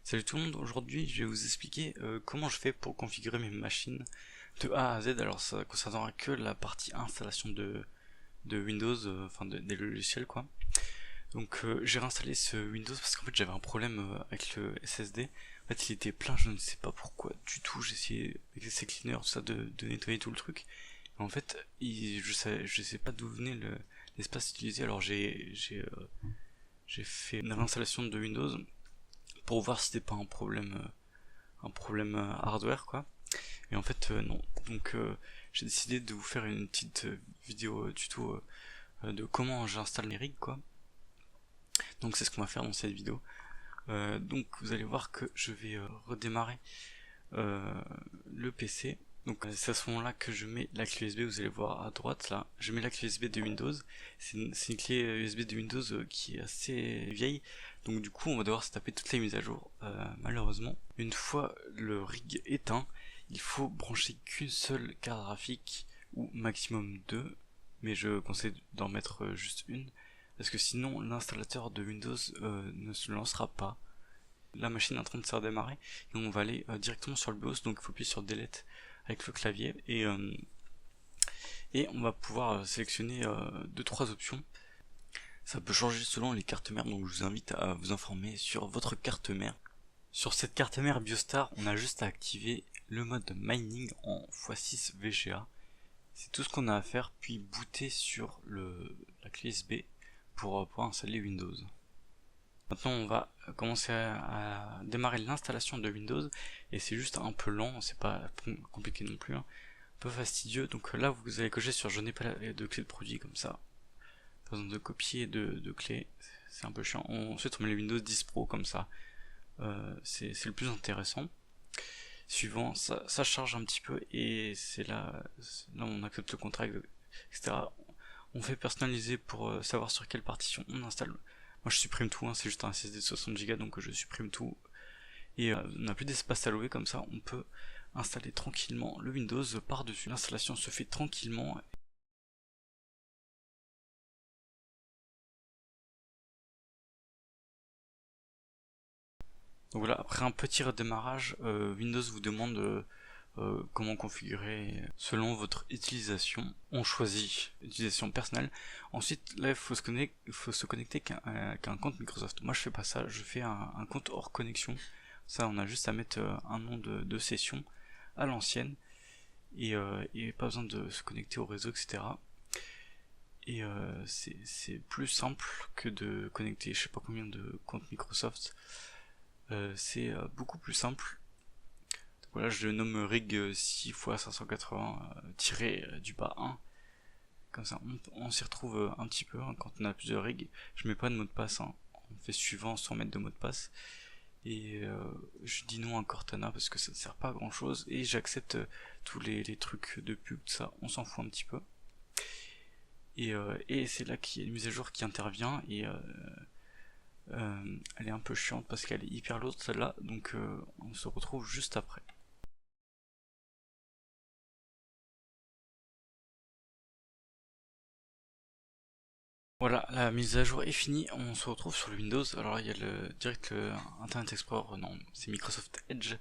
Salut tout le monde, aujourd'hui je vais vous expliquer comment je fais pour configurer mes machines de A à Z. Alors ça concernera que la partie installation de Windows, des logiciels quoi. Donc j'ai réinstallé ce Windows parce qu'en fait j'avais un problème avec le SSD. En fait il était plein, je ne sais pas pourquoi du tout, j'ai essayé avec ces cleaners, tout ça, de nettoyer tout le truc. Et en fait je sais pas d'où venait l'espace utilisé, alors j'ai fait une réinstallation de Windows pour voir si c'était pas un problème hardware quoi. Et en fait non. Donc j'ai décidé de vous faire une petite vidéo tuto de comment j'installe les rigs quoi. Donc c'est ce qu'on va faire dans cette vidéo. Donc vous allez voir que je vais redémarrer le PC. Donc c'est à ce moment là que je mets la clé USB, vous allez voir à droite là, je mets la clé USB de Windows. C'est une clé USB de Windows qui est assez vieille, donc du coup on va devoir se taper toutes les mises à jour malheureusement. Une fois le rig éteint, il faut brancher qu'une seule carte graphique ou maximum deux, mais je conseille d'en mettre juste une, parce que sinon l'installateur de Windows ne se lancera pas. La machine est en train de se redémarrer et on va aller directement sur le BIOS, donc il faut appuyer sur Delete avec le clavier et on va pouvoir sélectionner 2-3 options. Ça peut changer selon les cartes mères, donc je vous invite à vous informer sur votre carte mère. Sur cette carte mère Biostar, on a juste à activer le mode mining en x6 VGA. C'est tout ce qu'on a à faire, puis booter sur la clé USB pour pouvoir installer Windows. Maintenant on va commencer à démarrer l'installation de Windows, et c'est juste un peu lent, c'est pas compliqué non plus, hein, un peu fastidieux. Donc là vous allez cocher sur je n'ai pas de clé de produit comme ça, pas besoin de copier de clé, c'est un peu chiant. Ensuite on met le Windows 10 Pro comme ça, c'est le plus intéressant. Suivant, ça charge un petit peu et c'est là on accepte le contrat, etc. On fait personnaliser pour savoir sur quelle partition on installe. Moi je supprime tout, hein, c'est juste un SSD de 60 Go donc je supprime tout. Et on n'a plus d'espace à louer, comme ça on peut installer tranquillement le Windows par-dessus. L'installation se fait tranquillement. Donc voilà, après un petit redémarrage, Windows vous demande comment configurer selon votre utilisation. On choisit utilisation personnelle. Ensuite là il faut se connecter qu'un compte Microsoft. Moi je fais pas ça, je fais un compte hors connexion. Ça on a juste à mettre un nom de session à l'ancienne et pas besoin de se connecter au réseau, etc. Et c'est plus simple que de connecter je sais pas combien de comptes Microsoft. C'est beaucoup plus simple. Voilà, je le nomme rig 6 x 580-1. Comme ça, on s'y retrouve un petit peu hein, quand on a plusieurs rigs. Je mets pas de mot de passe, hein. On fait suivant sans mettre de mot de passe. Et je dis non à Cortana parce que ça ne sert pas à grand chose. Et j'accepte tous les trucs de pub, tout ça, on s'en fout un petit peu. Et c'est là qu'il y a une mise à jour qui intervient. Et elle est un peu chiante parce qu'elle est hyper lourde celle-là. Donc on se retrouve juste après. Voilà, la mise à jour est finie, on se retrouve sur le Windows. Alors il y a le Internet Explorer, non, c'est Microsoft Edge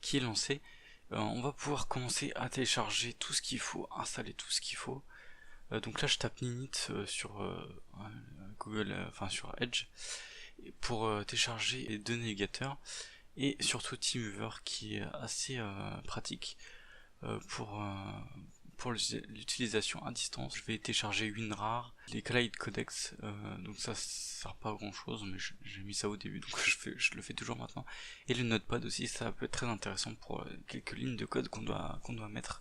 qui est lancé. On va pouvoir commencer à télécharger tout ce qu'il faut, installer tout ce qu'il faut. Donc là je tape Ninit sur Google, sur Edge, pour télécharger les deux navigateurs, et surtout TeamViewer qui est assez pratique pour l'utilisation à distance. Je vais télécharger WinRAR, les Collide Codex, donc ça sert pas à grand chose, mais j'ai mis ça au début, donc je le fais toujours maintenant. Et le Notepad aussi, ça peut être très intéressant pour quelques lignes de code qu'on doit mettre.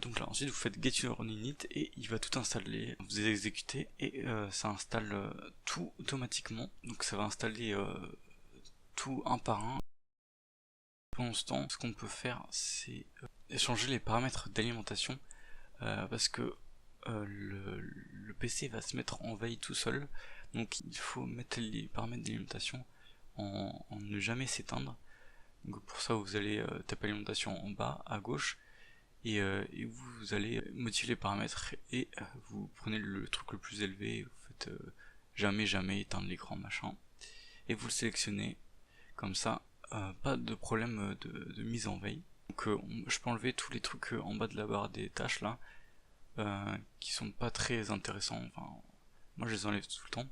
Donc là, ensuite vous faites get your init et il va tout installer, vous exécutez et ça installe tout automatiquement. Donc ça va installer tout un par un. Pendant ce temps, ce qu'on peut faire, c'est échanger les paramètres d'alimentation, parce que le PC va se mettre en veille tout seul, donc il faut mettre les paramètres d'alimentation en ne jamais s'éteindre. Donc pour ça vous allez taper alimentation en bas à gauche et vous allez modifier les paramètres et vous prenez le truc le plus élevé, vous faites jamais éteindre l'écran machin et vous le sélectionnez. Comme ça, pas de problème de mise en veille. Donc je peux enlever tous les trucs en bas de la barre des tâches là, qui sont pas très intéressants. Enfin, moi je les enlève tout le temps.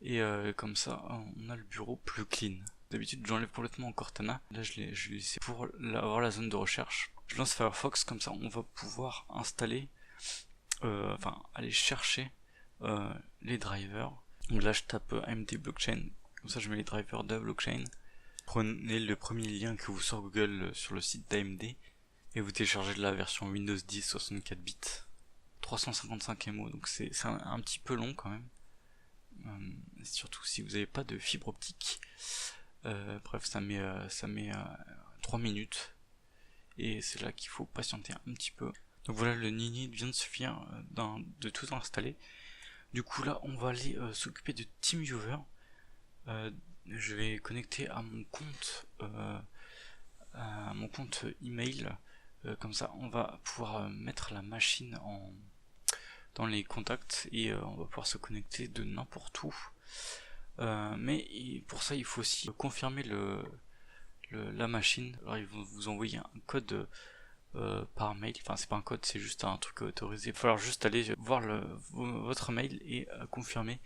Et comme ça, on a le bureau plus clean. D'habitude j'enlève complètement Cortana. Là je l'ai laissé pour avoir la zone de recherche. Je lance Firefox, comme ça on va pouvoir installer, enfin aller chercher les drivers. Donc là je tape AMD Blockchain, comme ça je mets les drivers de blockchain. Prenez le premier lien que vous sort Google sur le site d'AMD et vous téléchargez de la version Windows 10 64 bits, 355 MO, donc c'est un petit peu long quand même. Surtout si vous n'avez pas de fibre optique. Bref, ça met 3 minutes et c'est là qu'il faut patienter un petit peu. Donc voilà, le Nini vient de suffire de tout installer. Du coup là on va aller s'occuper de TeamViewer. Je vais connecter à mon compte email. Comme ça on va pouvoir mettre la machine dans les contacts et on va pouvoir se connecter de n'importe où. Mais pour ça il faut aussi confirmer la machine. Alors ils vont vous envoyer un code par mail, enfin c'est pas un code, c'est juste un truc autorisé. Il va falloir juste aller voir votre mail et confirmer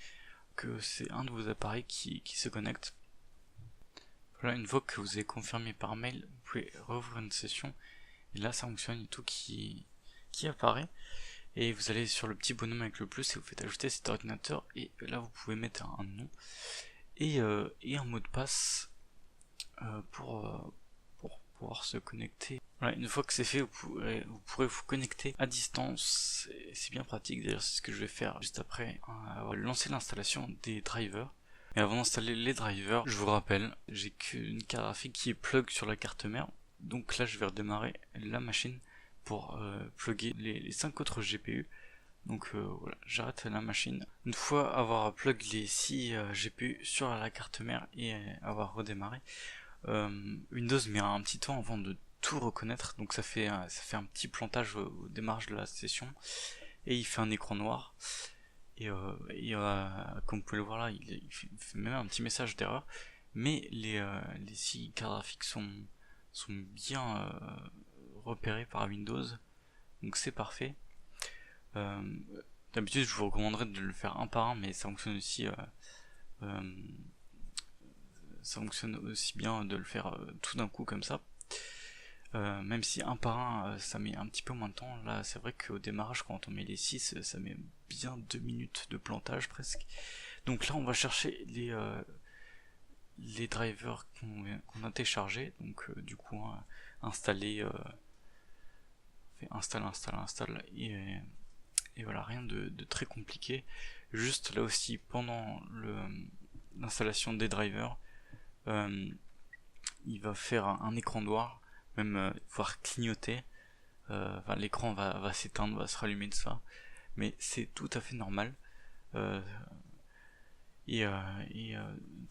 que c'est un de vos appareils qui se connecte. Voilà, une fois que vous avez confirmé par mail, vous pouvez rouvrir une session et là ça fonctionne et tout qui apparaît. Et vous allez sur le petit bonhomme avec le plus et vous faites ajouter cet ordinateur et là vous pouvez mettre un nom et un mot de passe pour pouvoir se connecter. Voilà, une fois que c'est fait, vous pourrez vous connecter à distance. C'est bien pratique, d'ailleurs c'est ce que je vais faire juste après lancer l'installation des drivers. Et avant d'installer les drivers, je vous rappelle, j'ai qu'une carte graphique qui est plug sur la carte mère. Donc là je vais redémarrer la machine pour plugger les 5 autres GPU. Donc voilà, j'arrête la machine. Une fois avoir plug les 6 GPU sur la carte mère et avoir redémarré, Windows met un petit temps avant de tout reconnaître, donc ça fait un petit plantage au démarrage de la session et il fait un écran noir et comme vous pouvez le voir là, il fait même un petit message d'erreur, mais les 6 cartes graphiques sont bien repérés par Windows, donc c'est parfait. D'habitude je vous recommanderais de le faire un par un, mais ça fonctionne aussi bien de le faire tout d'un coup comme ça. Même si un par un ça met un petit peu moins de temps. Là c'est vrai qu'au démarrage quand on met les 6 ça met bien 2 minutes de plantage presque. Donc là on va chercher les drivers qu'on a téléchargés. Donc du coup installer, installe et voilà, rien de très compliqué. Juste là aussi pendant l'installation des drivers, il va faire un écran noir, même voire clignoter. Enfin, l'écran va s'éteindre, va se rallumer de ça, mais c'est tout à fait normal. De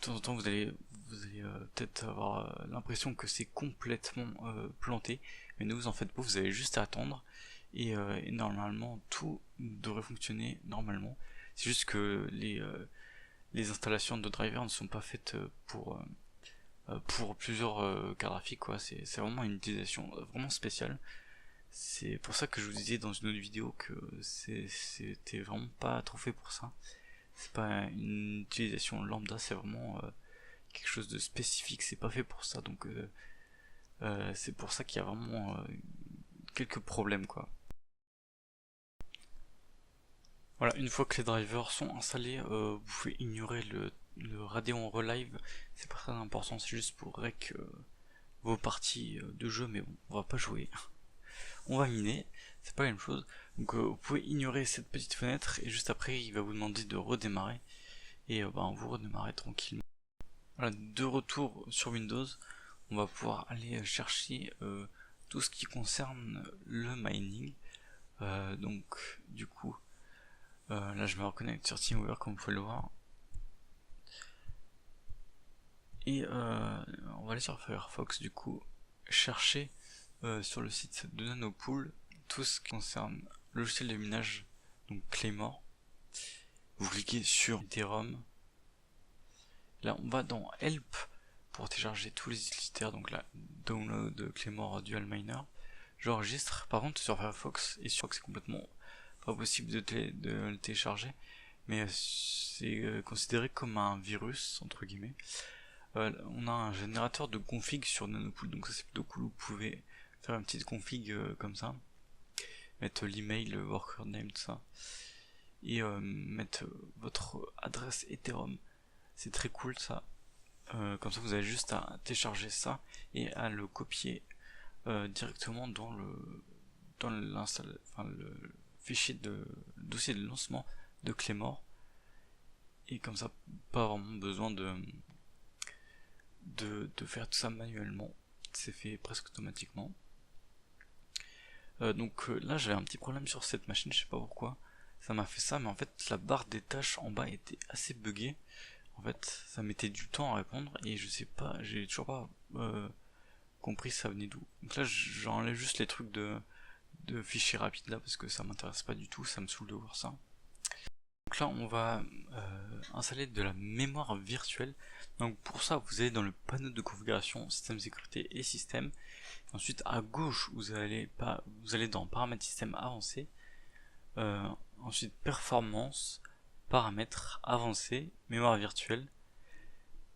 temps en temps vous allez peut-être avoir l'impression que c'est complètement planté, mais ne vous en faites pas, vous avez juste à attendre et normalement tout devrait fonctionner normalement. C'est juste que les installations de drivers ne sont pas faites pour plusieurs cartes graphiques, quoi. C'est vraiment une utilisation vraiment spéciale. C'est pour ça que je vous disais dans une autre vidéo que c'était vraiment pas trop fait pour ça. C'est pas une utilisation lambda, c'est vraiment quelque chose de spécifique, c'est pas fait pour ça, donc c'est pour ça qu'il y a vraiment quelques problèmes, quoi. Voilà, une fois que les drivers sont installés, vous pouvez ignorer le Radeon Relive, c'est pas très important, c'est juste pour rec vos parties de jeu, mais bon, on va pas jouer. On va miner, c'est pas la même chose. Donc vous pouvez ignorer cette petite fenêtre et juste après il va vous demander de redémarrer et vous redémarrez tranquillement. Voilà, de retour sur Windows, on va pouvoir aller chercher tout ce qui concerne le mining. Donc du coup là je me reconnecte sur TeamViewer comme vous pouvez le voir. Et on va aller sur Firefox du coup, chercher sur le site de Nanopool tout ce qui concerne le logiciel de minage, donc Claymore. Vous cliquez sur Ethereum. Là on va dans Help pour télécharger tous les utilitaires, donc là, download Claymore Dual Miner, j'enregistre. Par contre sur Firefox et sur Firefox c'est complètement pas possible de le télécharger, mais c'est considéré comme un virus entre guillemets. On a un générateur de config sur Nanopool, donc ça c'est plutôt cool. Vous pouvez faire une petite config comme ça, mettre l'email, le worker name, tout ça, et mettre votre adresse Ethereum. C'est très cool ça. Comme ça vous avez juste à télécharger ça et à le copier directement dans le fichier de dossier de lancement de Claymore, et comme ça pas vraiment besoin de faire tout ça manuellement, c'est fait presque automatiquement. Donc là j'avais un petit problème sur cette machine, je sais pas pourquoi ça m'a fait ça, mais en fait la barre des tâches en bas était assez buggée. En fait ça mettait du temps à répondre et je sais pas, j'ai toujours pas compris ça venait d'où. Donc là j'enlève juste les trucs de fichiers rapides là parce que ça m'intéresse pas du tout, ça me saoule de voir ça. Donc là on va installer de la mémoire virtuelle. Donc pour ça vous allez dans le panneau de configuration, système sécurité et système. Ensuite à gauche vous allez dans paramètres système avancé, ensuite performance, paramètres avancés, mémoire virtuelle,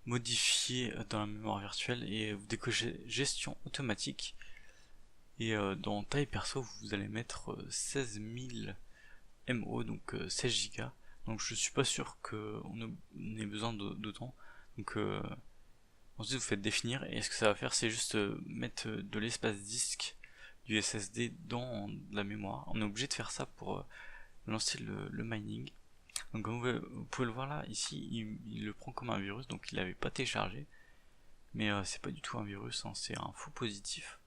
modifier dans la mémoire virtuelle et vous décochez gestion automatique, et dans taille perso vous allez mettre 16000 MO, donc 16 Go. Donc je suis pas sûr qu'on ait besoin d'autant. Donc ensuite vous faites définir, et ce que ça va faire c'est juste mettre de l'espace disque du SSD dans la mémoire. On est obligé de faire ça pour lancer le mining. Donc comme vous pouvez le voir là, ici il le prend comme un virus, donc il n'avait pas téléchargé, mais c'est pas du tout un virus, hein, c'est un faux positif.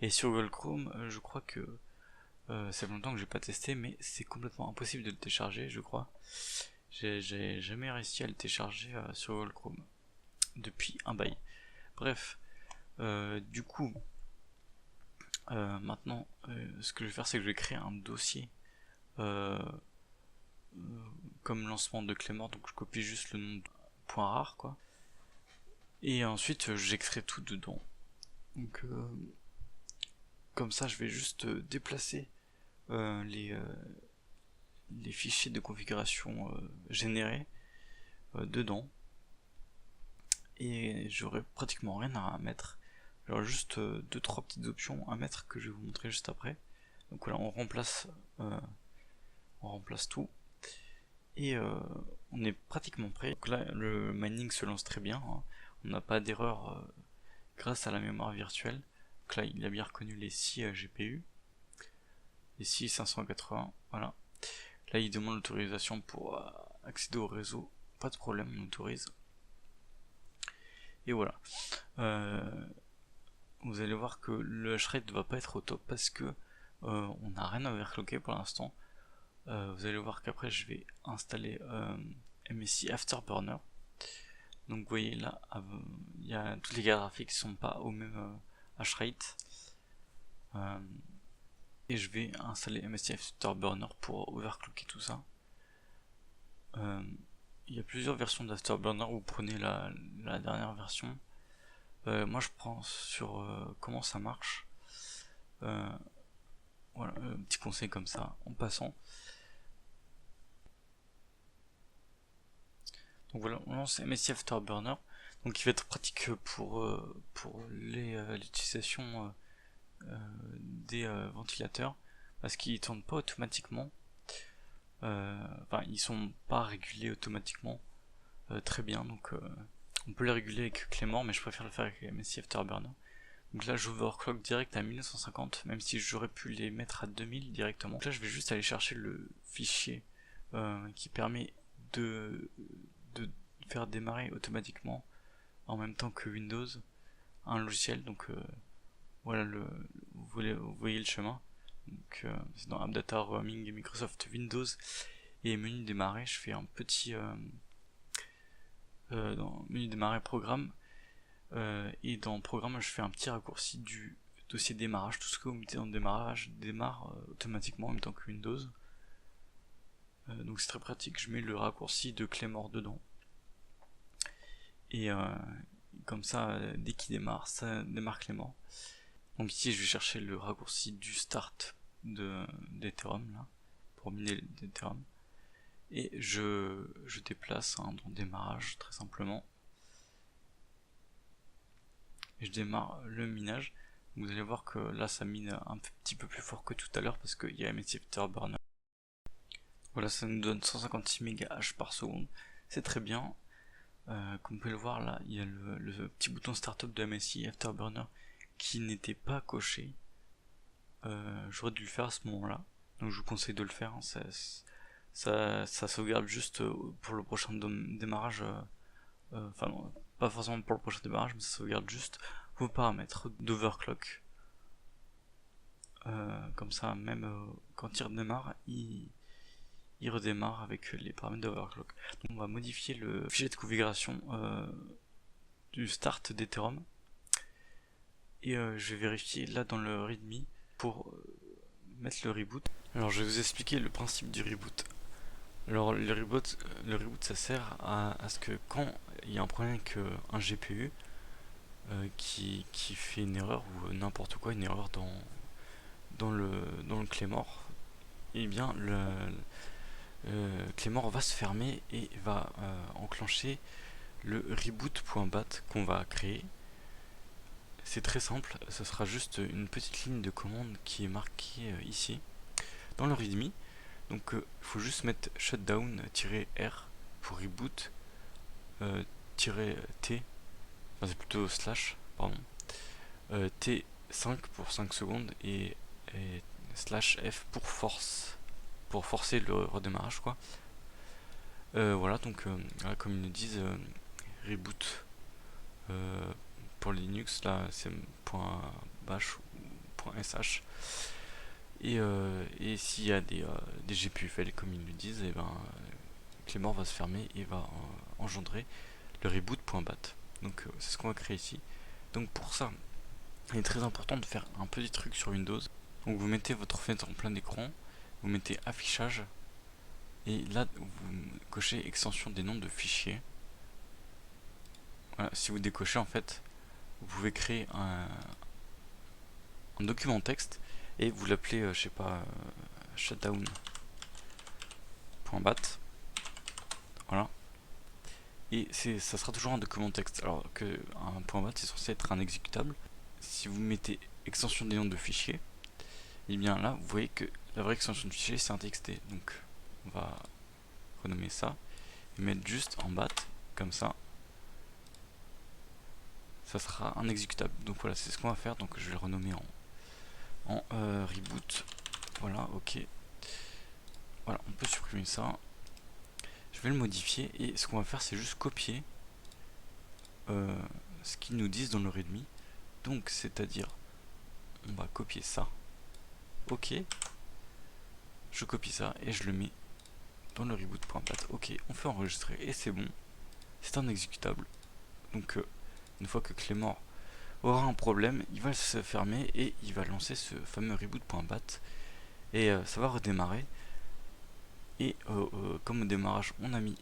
Et sur Google Chrome, je crois que ça fait longtemps que j'ai pas testé, mais c'est complètement impossible de le télécharger, je crois. J'ai jamais réussi à le télécharger sur Google Chrome depuis un bail. Bref, du coup, maintenant, ce que je vais faire, c'est que je vais créer un dossier comme lancement de Claymore, donc je copie juste le nom de point rare, quoi. Et ensuite, j'extrais tout dedans. Donc, comme ça, je vais juste déplacer les fichiers de configuration générés dedans, et j'aurai pratiquement rien à mettre. J'aurai juste 2-3 petites options à mettre que je vais vous montrer juste après. Donc voilà, on remplace tout, et on est pratiquement prêt. Donc là le mining se lance très bien, hein. On n'a pas d'erreur grâce à la mémoire virtuelle. Donc là il a bien reconnu les 6 GPU, les 6 580, voilà. Là il demande l'autorisation pour accéder au réseau, pas de problème, on autorise. Et voilà, vous allez voir que le hash rate ne va pas être au top parce que on n'a rien à overclocker pour l'instant. Vous allez voir qu'après je vais installer MSI Afterburner. Donc vous voyez là, il y a toutes les cartes graphiques qui sont pas au même hash rate. Et je vais installer MSI Afterburner pour overclocker tout ça. Il y a plusieurs versions d'Afterburner, vous prenez la dernière version. Moi je prends sur comment ça marche. Voilà, petit conseil comme ça en passant. Donc voilà, on lance MSI Afterburner, donc il va être pratique pour l'utilisation des ventilateurs, parce qu'ils tournent pas automatiquement, enfin ils sont pas régulés automatiquement très bien, donc on peut les réguler avec Claymore, mais je préfère le faire avec MSI Afterburner. Donc là j'overclock direct à 1950, même si j'aurais pu les mettre à 2000 directement. Donc là je vais juste aller chercher le fichier qui permet de faire démarrer automatiquement en même temps que Windows un logiciel. Donc voilà, vous voyez le chemin. Donc c'est dans AppData, Roaming, Microsoft Windows et menu démarrer. Je fais un petit dans menu démarrer programme, et dans programme je fais un petit raccourci du dossier démarrage. Tout ce que vous mettez dans le démarrage démarre automatiquement en même temps que Windows. Donc c'est très pratique. Je mets le raccourci de Claymore dedans, et comme ça, dès qu'il démarre, ça démarre Clément. Donc ici je vais chercher le raccourci du start d'Ethereum là, pour miner d'Ethereum. Et je déplace dans démarrage très simplement. Et je démarre le minage. Vous allez voir que là ça mine un petit peu plus fort que tout à l'heure parce qu'il y a MSI Afterburner. Voilà, ça nous donne 156 MHz par seconde. C'est très bien. Comme vous pouvez le voir là, il y a le petit bouton startup de MSI Afterburner qui n'était pas coché. J'aurais dû le faire à ce moment là, donc je vous conseille de le faire, hein. Ça sauvegarde juste pour le prochain démarrage, enfin non, pas forcément pour le prochain démarrage, mais ça sauvegarde juste vos paramètres d'overclock, comme ça même quand il redémarre, il redémarre avec les paramètres d'overclock. Donc on va modifier le fichier de configuration du start d'Ethereum, et je vais vérifier là dans le readme pour mettre le reboot. Alors je vais vous expliquer le principe du reboot. Alors le reboot ça sert à ce que quand il y a un problème avec un GPU qui fait une erreur ou n'importe quoi, une erreur dans le Claymore, et bien le Claymore va se fermer et va enclencher le reboot.bat qu'on va créer. C'est très simple, ce sera juste une petite ligne de commande qui est marquée ici dans le readme. Donc il faut juste mettre shutdown-r pour reboot -t, enfin c'est plutôt slash, pardon, t5 pour 5 secondes et /f pour forcer le redémarrage quoi. Voilà, donc comme ils nous disent, reboot pour Linux là c'est .bash ou .sh. Et s'il y a des GPU fail comme ils le disent, et ben Clément va se fermer et va engendrer le reboot.bat. Donc c'est ce qu'on va créer ici. Donc pour ça, il est très important de faire un petit truc sur Windows. Donc vous mettez votre fenêtre en plein écran, vous mettez affichage, et là vous cochez extension des noms de fichiers. Voilà, si vous décochez en fait, vous pouvez créer un document texte et vous l'appelez, je sais pas, shutdown.bat. Voilà. Et ça sera toujours un document texte. Alors que un .bat c'est censé être un exécutable. Si vous mettez extension des noms de fichiers, et bien là vous voyez que la vraie extension de fichier c'est un txt. Donc on va renommer ça et mettre juste en bat comme ça. Ça sera un exécutable. Donc voilà, c'est ce qu'on va faire. Donc je vais le renommer en reboot. Voilà, ok. Voilà, on peut supprimer ça. Je vais le modifier et ce qu'on va faire c'est juste copier ce qu'ils nous disent dans le readme. Donc c'est à dire on va copier ça. Ok. Je copie ça et je le mets dans le reboot.bat. Ok, on fait enregistrer et c'est bon. C'est un exécutable. Donc une fois que Clément aura un problème, il va se fermer et il va lancer ce fameux reboot.bat et ça va redémarrer. Et comme au démarrage on a mis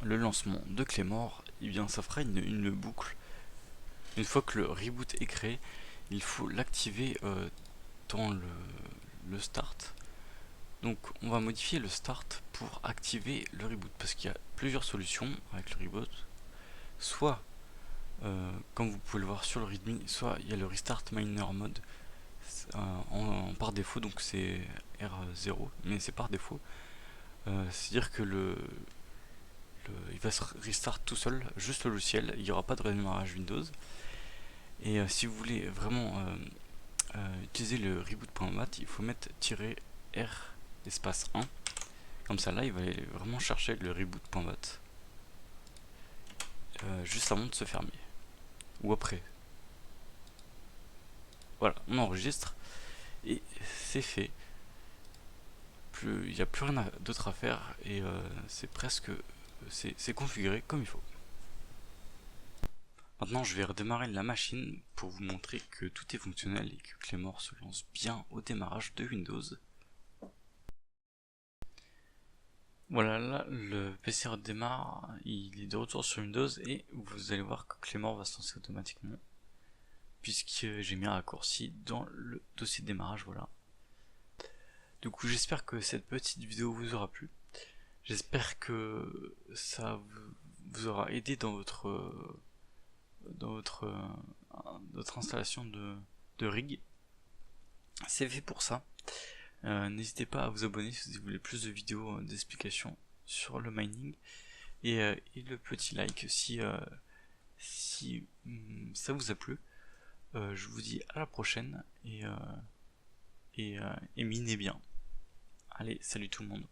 le lancement de Clément, et bien ça fera une boucle. Une fois que le reboot est créé, il faut l'activer dans le start. Donc on va modifier le start pour activer le reboot parce qu'il y a plusieurs solutions avec le reboot. Soit comme vous pouvez le voir sur le readme, soit il y a le restart miner mode par défaut, donc c'est R0, mais c'est par défaut. C'est à dire que il va se restart tout seul, juste le logiciel, il n'y aura pas de redémarrage Windows. Et si vous voulez vraiment utiliser le reboot.bat, il faut mettre -r espace 1. Comme ça là il va vraiment chercher le reboot.bat juste avant de se fermer. Ou après. Voilà, on enregistre et c'est fait. Il n'y a plus rien d'autre à faire et c'est presque c'est configuré comme il faut. Maintenant je vais redémarrer la machine pour vous montrer que tout est fonctionnel et que Clément se lance bien au démarrage de Windows. Voilà, là le PC redémarre, il est de retour sur Windows et vous allez voir que Clément va se lancer automatiquement puisque j'ai mis un raccourci dans le dossier de démarrage. Voilà. Du coup, j'espère que cette petite vidéo vous aura plu. J'espère que ça vous aura aidé dans votre installation de rig. C'est fait pour ça. N'hésitez pas à vous abonner si vous voulez plus de vidéos d'explications sur le mining et le petit like si ça vous a plu. Je vous dis à la prochaine et minez bien. Allez, salut tout le monde.